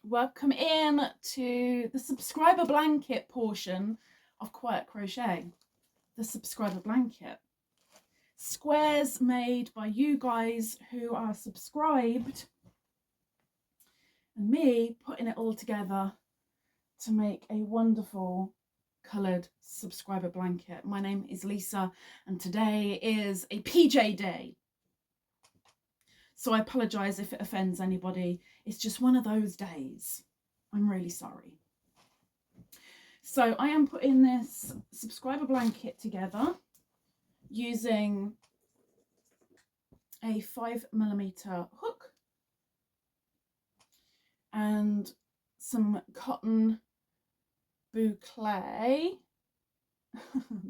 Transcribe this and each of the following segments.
Welcome in to the subscriber blanket portion of Quiet Crochet. The subscriber blanket. Squares made by you guys who are subscribed and me putting it all together to make a wonderful coloured subscriber blanket. My name is Lisa and today is a PJ day. So I apologise if it offends anybody. It's just one of those days. I'm really sorry. So I am putting this subscriber blanket together using a 5mm hook and some cotton boucle,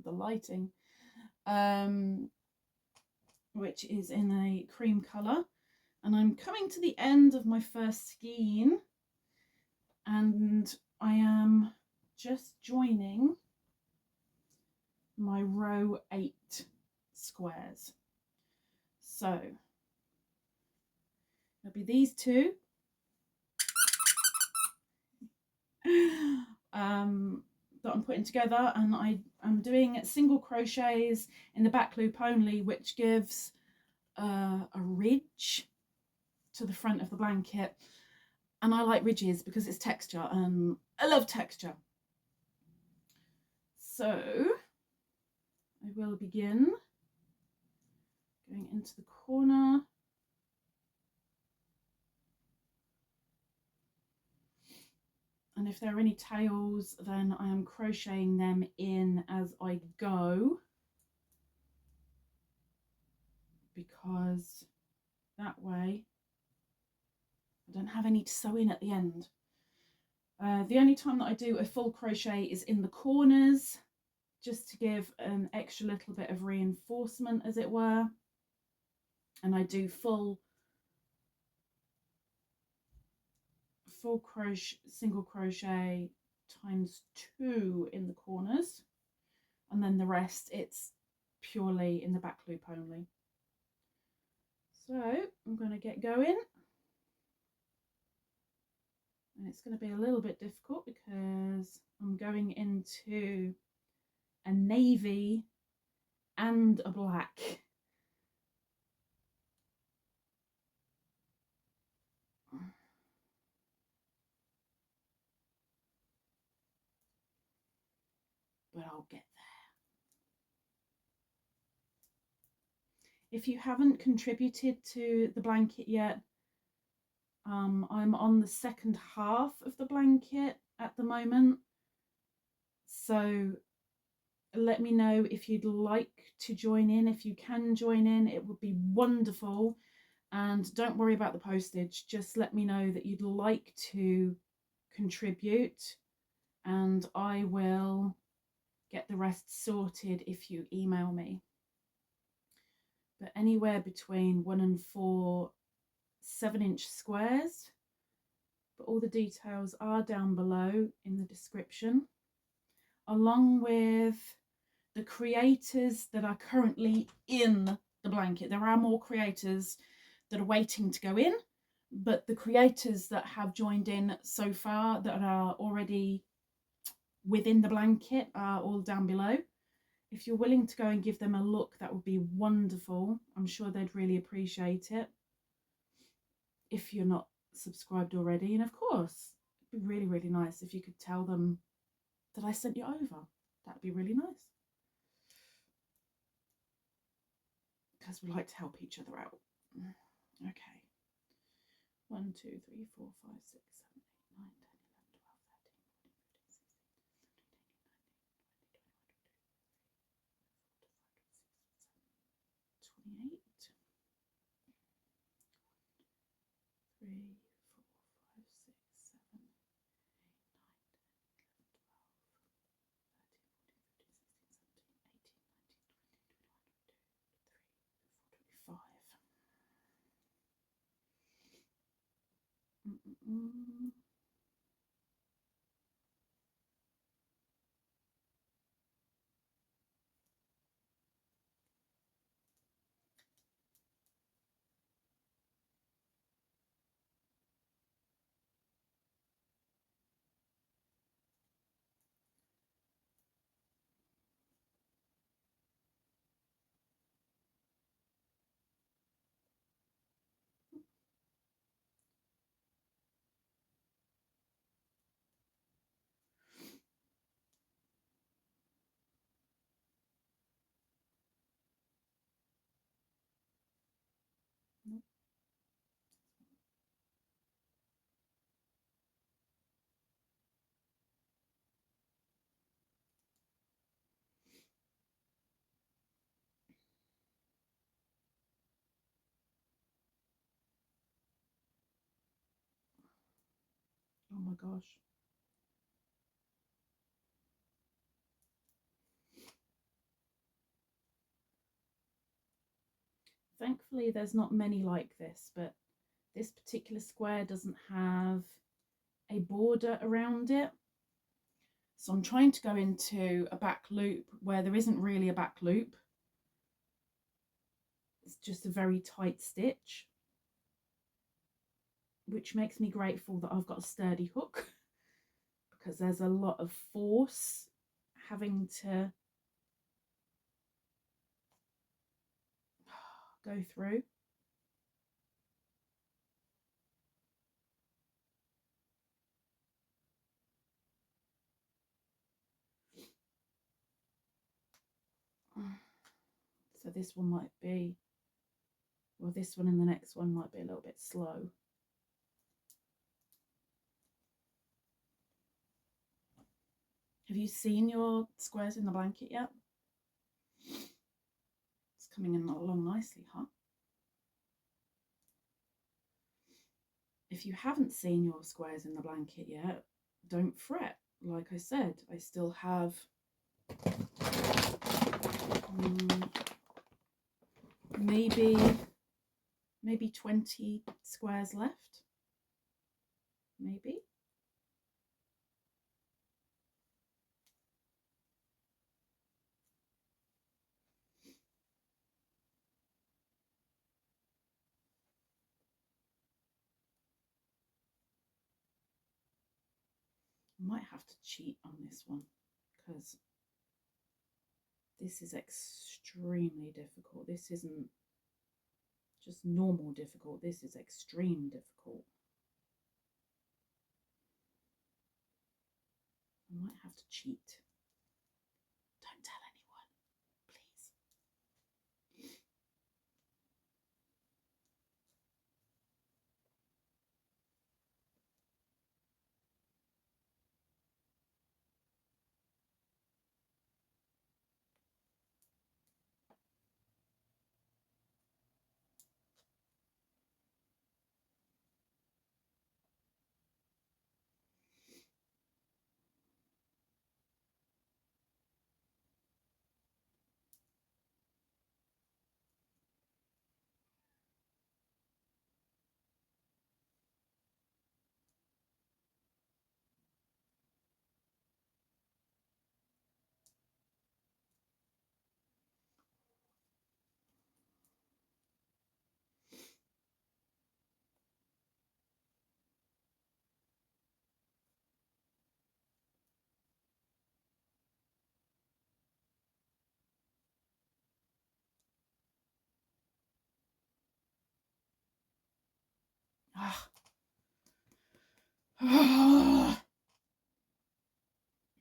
the lighting, which is in a cream colour. And I'm coming to the end of my first skein and I am just joining my row 8 squares. So there'll be these two that I'm putting together, and I'm doing single crochets in the back loop only, which gives a ridge to the front of the blanket, and I like ridges because it's texture and I love texture. So I will begin going into the corner and if there are any tails then I am crocheting them in as I go, because that way I don't have any to sew in at the end. The only time that I do a full crochet is in the corners, just to give an extra little bit of reinforcement, as it were. And I do full crochet, single crochet ×2 in the corners, and then the rest it's purely in the back loop only. So I'm going to get going. And it's going to be a little bit difficult because I'm going into a navy and a black. But I'll get there. If you haven't contributed to the blanket yet, I'm on the second half of the blanket at the moment, so let me know if you'd like to join in. If you can join in, it would be wonderful, and don't worry about the postage, just let me know that you'd like to contribute and I will get the rest sorted if you email me. But anywhere between 1 and 4 7-inch squares, but all the details are down below in the description, along with the creators that are currently in the blanket. There are more creators that are waiting to go in, but the creators that have joined in so far that are already within the blanket are all down below. If you're willing to go and give them a look, that would be wonderful. I'm sure they'd really appreciate it if you're not subscribed already. And of course, it'd be really, really nice if you could tell them that I sent you over. That'd be really nice, because we like to help each other out. Okay. 1, 2, 3, 4, 5, 6, 7, 8, 9, 10, 11, 12, 13, 14, 15, 16, 17, 18, 19, 20, 21, 22, 23, 24, 25, 26, 27, 28. 3, 4, 5, 6, 7, 8, 9, 10, 11, 12, 13, 14, 15, 16, 17, 18, 19, 20, 21, 22, 23, 24, 25, 26, 27, 28. my gosh. Thankfully, there's not many like this, but this particular square doesn't have a border around it. So I'm trying to go into a back loop where there isn't really a back loop. It's just a very tight stitch, which makes me grateful that I've got a sturdy hook, because there's a lot of force having to go through. So this one might be, well, this one and the next one might be a little bit slow. Have you seen your squares in the blanket yet? It's coming in along nicely, huh? If you haven't seen your squares in the blanket yet, don't fret. Like I said, I still have maybe 20 squares left. Maybe. I might have to cheat on this one because this is extremely difficult. This isn't just normal difficult. This is extreme difficult. I might have to cheat. Don't tell anyone, please.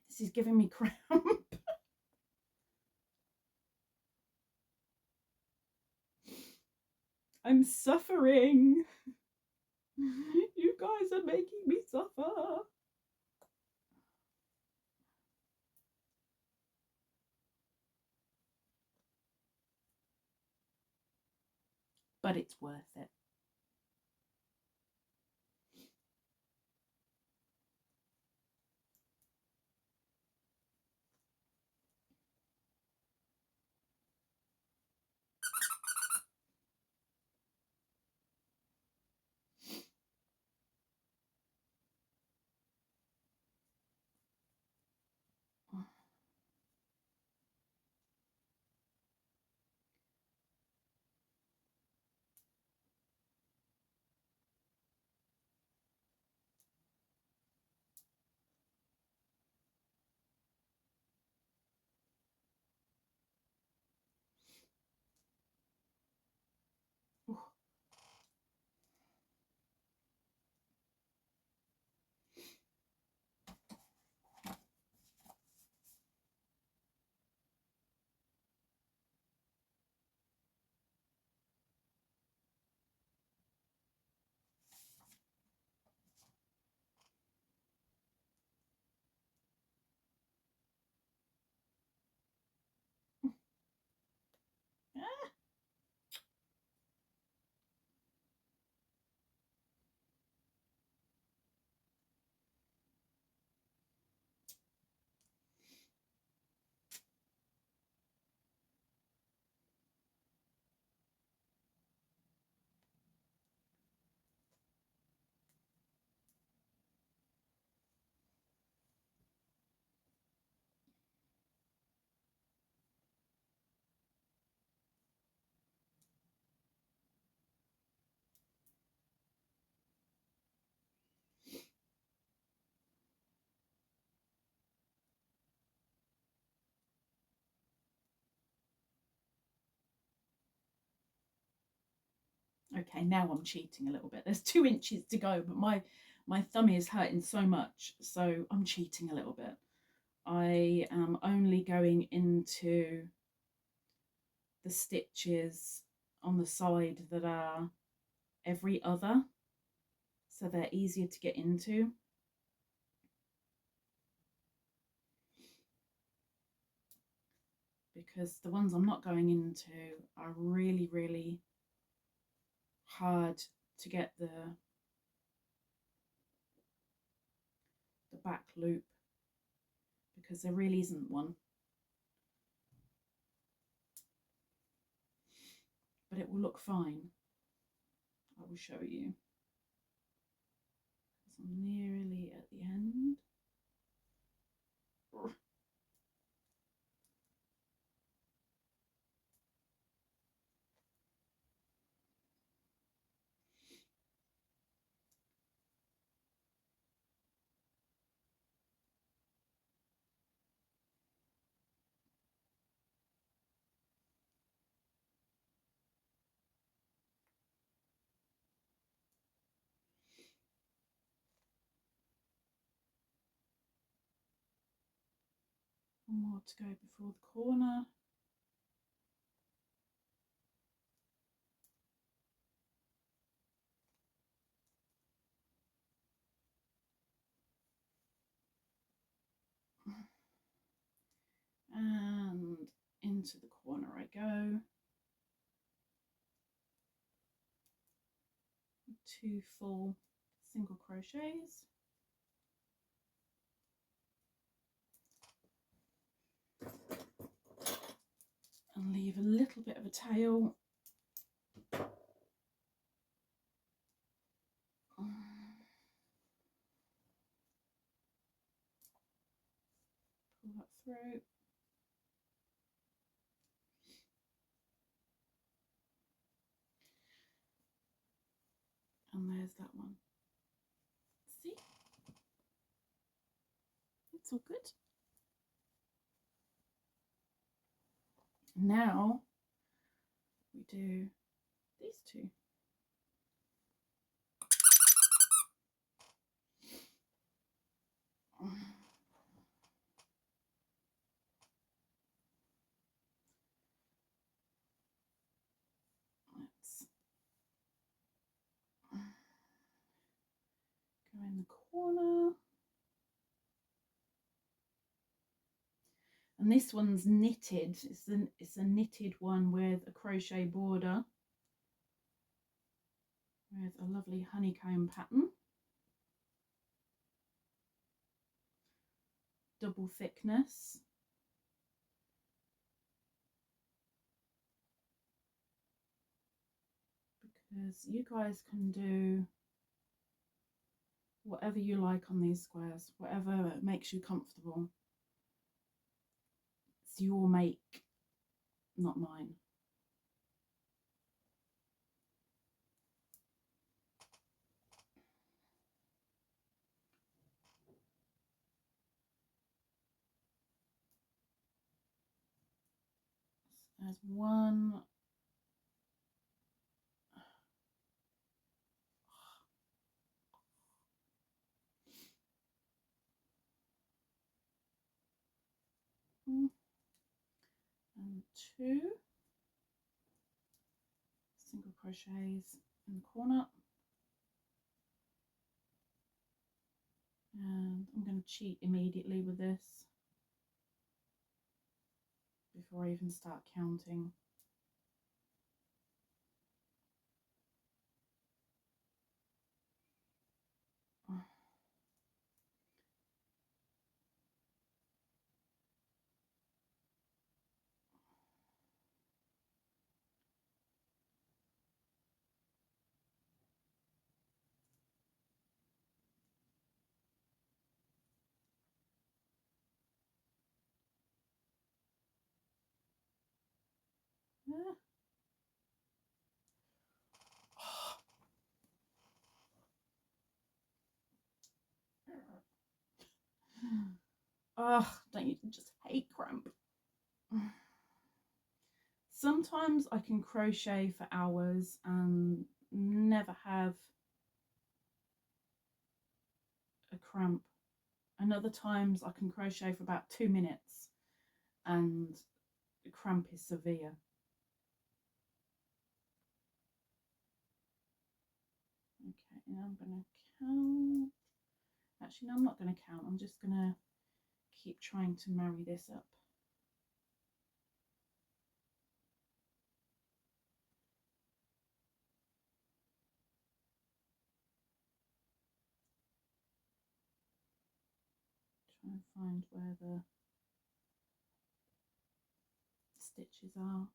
This is giving me cramp. I'm suffering. You guys are making me suffer. But it's worth it. Okay, now I'm cheating a little bit. There's 2 inches to go, but my thumb is hurting so much, so I'm cheating a little bit. I am only going into the stitches on the side that are every other, so they're easier to get into. Because the ones I'm not going into are really, really hard to get the back loop, because there really isn't one. But it will look fine. I will show you. I'm nearly at the end. One more to go before the corner. And into the corner I go. 2 full single crochets. And leave a little bit of a tail. Pull that through. And there's that one. See? It's all good. Now we do these 2. Let's go in the corner. And this one's knitted. It's a knitted one with a crochet border with a lovely honeycomb pattern. Double thickness. Because you guys can do whatever you like on these squares, whatever makes you comfortable. It's your make, not mine. There's one. And 2 single crochets in the corner. And I'm going to cheat immediately with this before I even start counting. Oh, don't you just hate cramp? Sometimes I can crochet for hours and never have a cramp, and other times I can crochet for about 2 minutes and the cramp is severe. Okay, now I'm going to count. Actually, no, I'm not going to count. I'm just going to keep trying to marry this up. Try and find where the stitches are.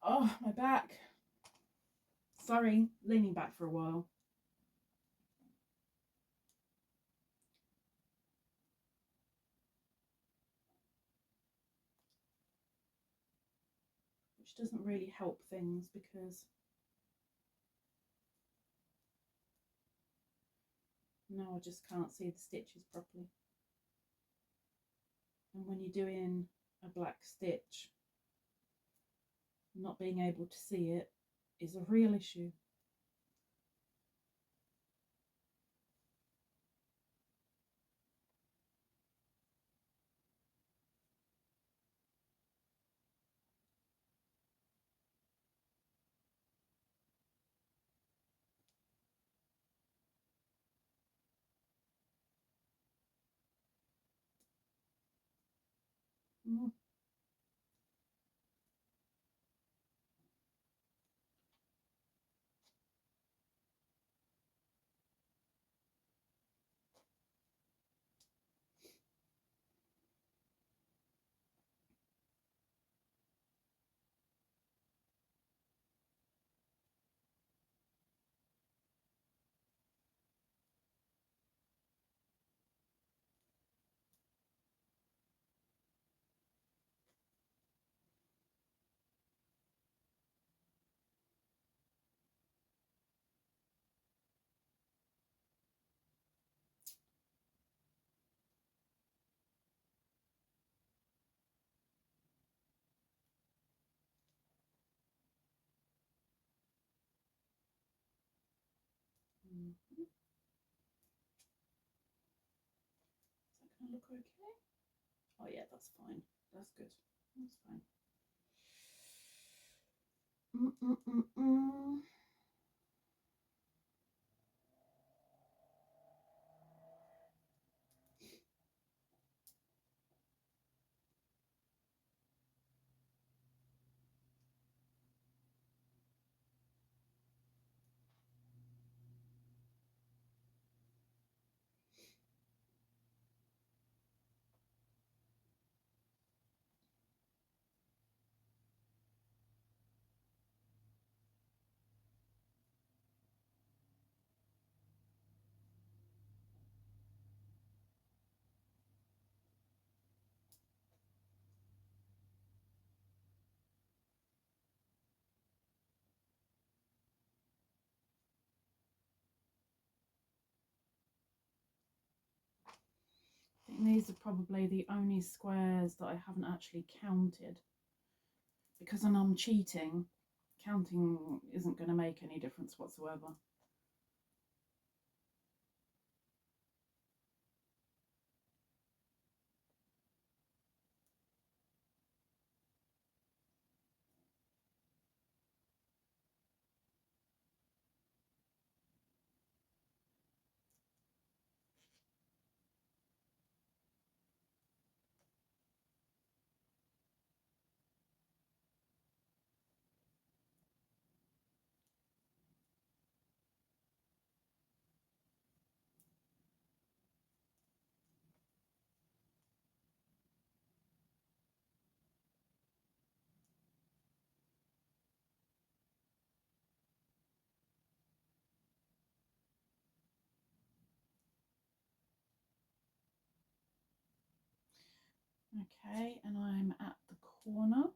Oh, my back. Sorry, leaning back for a while. Which doesn't really help things because now I just can't see the stitches properly. And when you're doing a black stitch, not being able to see it is a real issue. Mm. Mm. Is that going to look okay? Oh yeah, that's fine. That's good. That's fine. I think these are probably the only squares that I haven't actually counted, because when I'm cheating, counting isn't going to make any difference whatsoever. Okay, and I'm at the corner.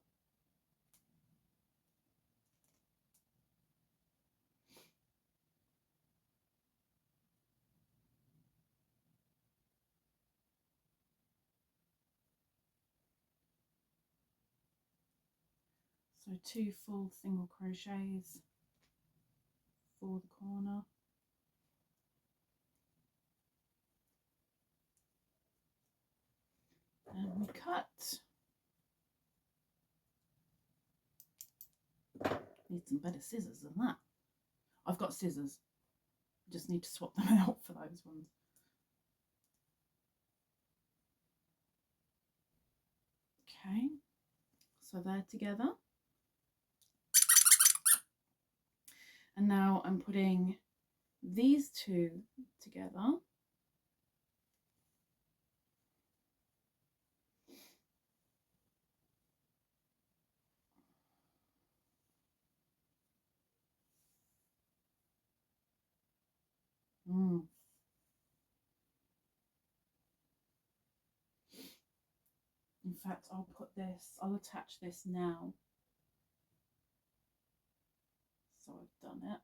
So 2 full single crochets for the corner. And we cut. Need some better scissors than that. I've got scissors. Just need to swap them out for those ones. Okay, so they're together. And now I'm putting these 2 together. In fact, I'll attach this now. So I've done it.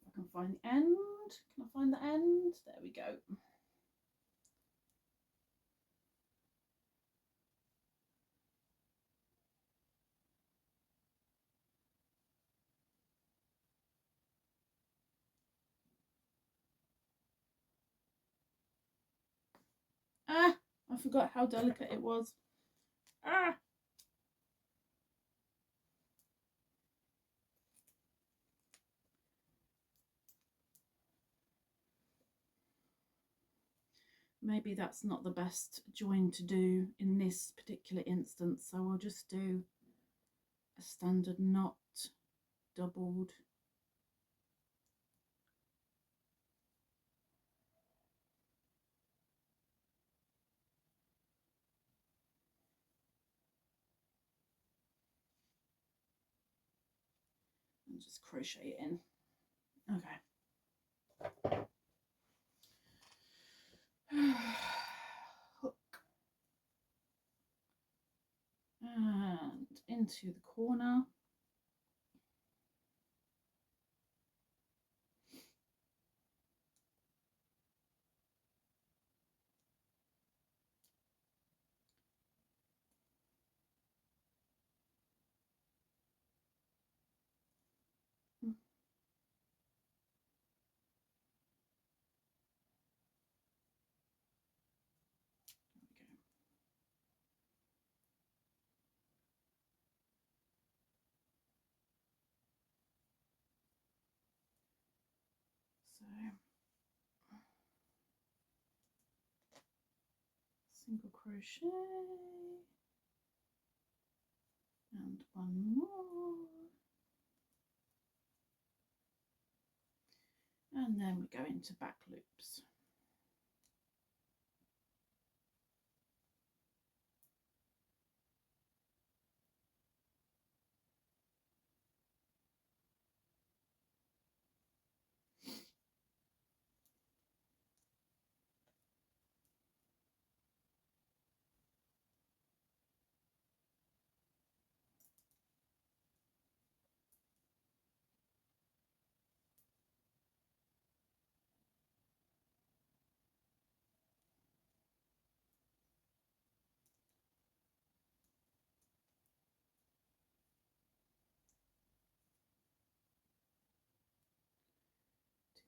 If I can find the end. Can I find the end? There we go. Ah, I forgot how delicate it was. Ah. Maybe that's not the best join to do in this particular instance, so I'll just do a standard knot doubled. And just crochet it in. Okay. Hook. And into the corner. So single crochet and one more, and then we go into back loops.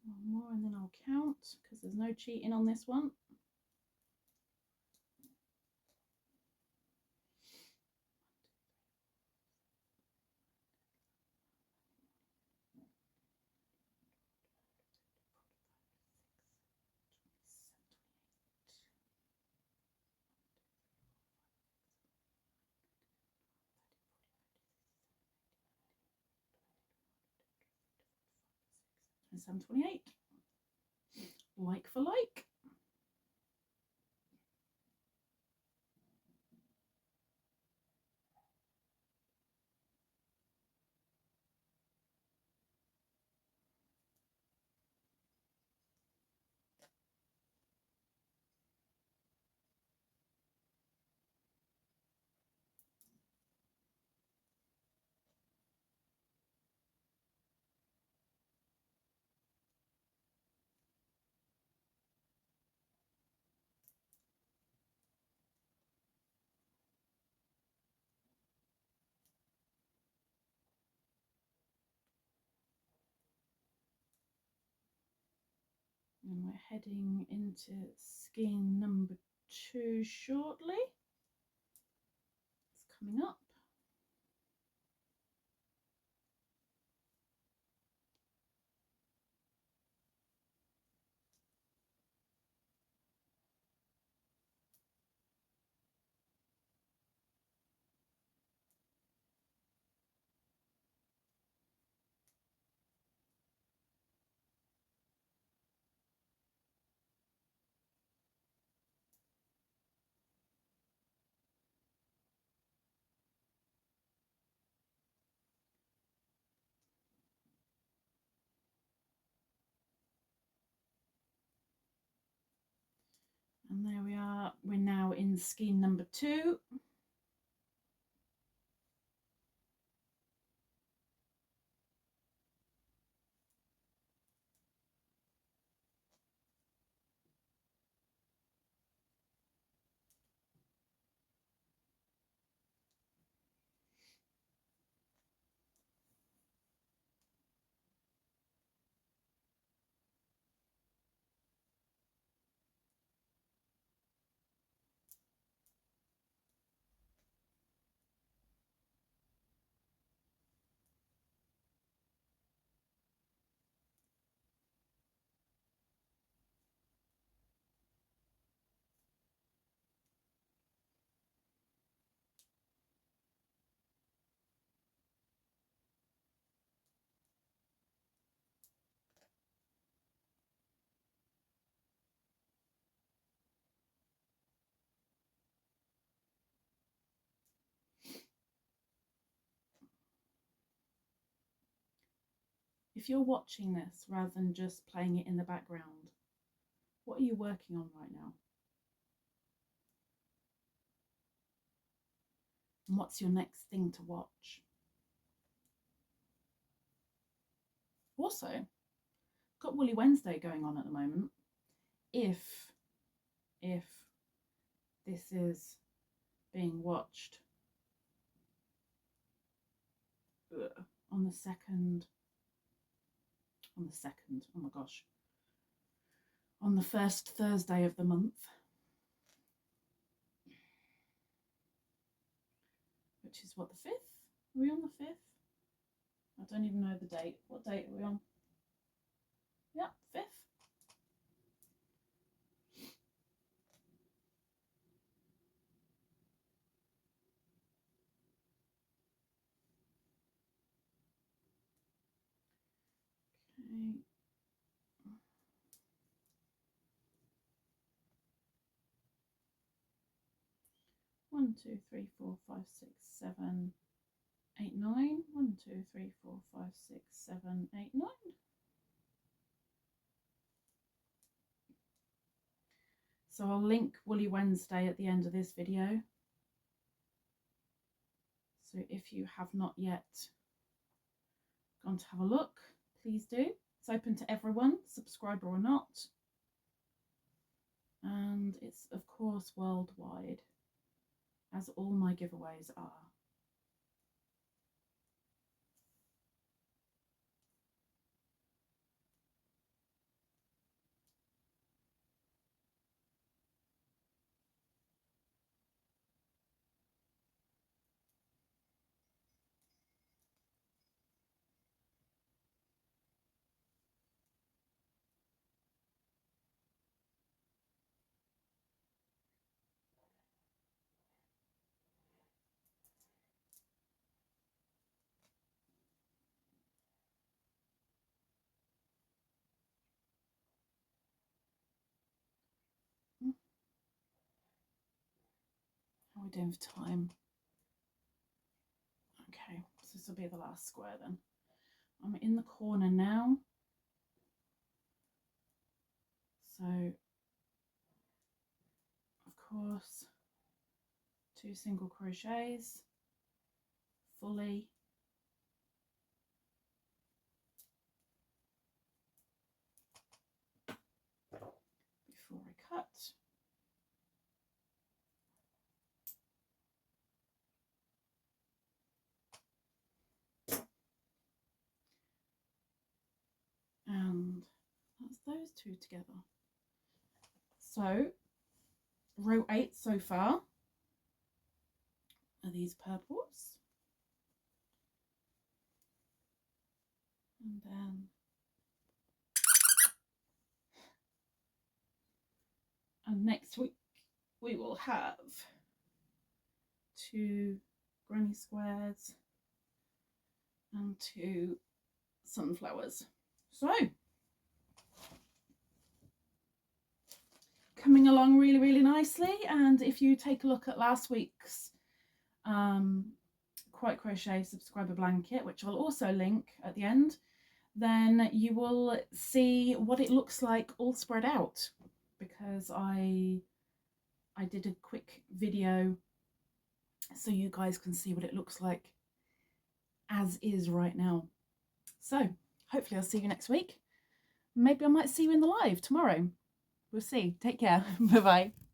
One more and then I'll count because there's no cheating on this one. And 728, like for like. And we're heading into skein number 2 shortly. It's coming up. And there we are, we're now in skein number 2. If you're watching this rather than just playing it in the background, what are you working on right now? And what's your next thing to watch? Also, got Woolly Wednesday going on at the moment. If this is being watched on the second, oh my gosh, on the first Thursday of the month, which is what, the 5th? Are we on the 5th? I don't even know the date. What date are we on? Yeah, 5th. Okay. 1, 2, 3, 4, 5, 6, 7, 8, 9. 1, 2, 3, 4, 5, 6, 7, 8, 9. So I'll link Woolly Wednesday at the end of this video. So if you have not yet gone to have a look, please do. It's open to everyone, subscriber or not. And it's of course worldwide, as all my giveaways are. How are we doing for time? Okay, so this will be the last square then. I'm in the corner now. So, of course, 2 single crochets, fully. Before I cut. And that's those two together. So row 8 so far are these purples, and then next week we will have 2 granny squares and 2 sunflowers. So coming along really, really nicely. And if you take a look at last week's Quiet Crochet subscriber blanket, which I'll also link at the end, then you will see what it looks like all spread out, because I did a quick video so you guys can see what it looks like as is right now. So hopefully I'll see you next week. Maybe I might see you in the live tomorrow. We'll see. Take care. Bye bye.